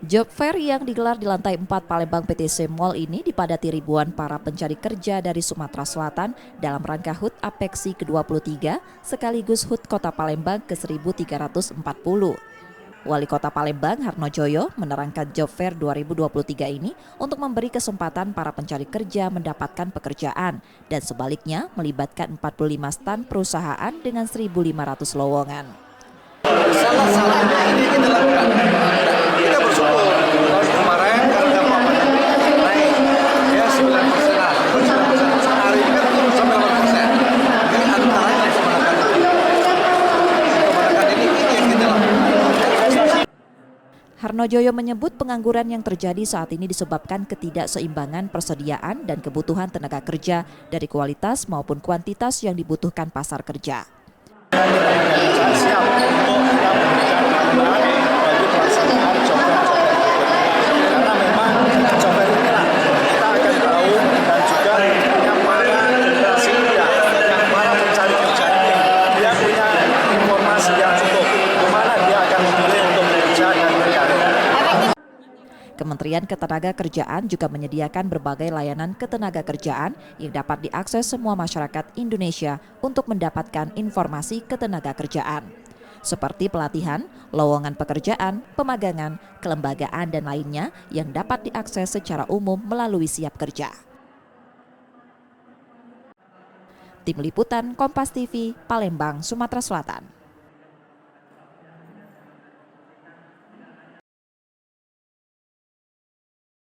Job fair yang digelar di lantai 4 Palembang PTC Mall ini dipadati ribuan para pencari kerja dari Sumatera Selatan dalam rangka HUT Apeksi ke-23 sekaligus HUT Kota Palembang ke-1340. Wali Kota Palembang Harnojoyo menerangkan Job Fair 2023 ini untuk memberi kesempatan para pencari kerja mendapatkan pekerjaan dan sebaliknya melibatkan 45 stan perusahaan dengan 1.500 lowongan. Salah satunya ini kita lakukan. Kita bersyukur tahun kemarin harga papanan naik ya 9%-an. Hari ini kan turun sampai 8%. Jadi antaranya kemenangan ini yang kita lakukan. Harnojoyo menyebut pengangguran yang terjadi saat ini disebabkan ketidakseimbangan persediaan dan kebutuhan tenaga kerja dari kualitas maupun kuantitas yang dibutuhkan pasar kerja. Siap untuk kita memberikan tambahan bagi pelaksanaan cover-cover karena memang cover inilah kita akan tahu dan juga yang para generasi muda, yang para pencari kerja ini dia punya informasi yang cukup kemana dia akan memilih untuk bekerja dan berkarir. Kementerian Ketenagakerjaan juga menyediakan berbagai layanan ketenagakerjaan yang dapat diakses semua masyarakat Indonesia untuk mendapatkan informasi ketenagakerjaan, seperti pelatihan, lowongan pekerjaan, pemagangan, kelembagaan, dan lainnya yang dapat diakses secara umum melalui Siap Kerja. Tim Liputan Kompas TV, Palembang, Sumatera Selatan.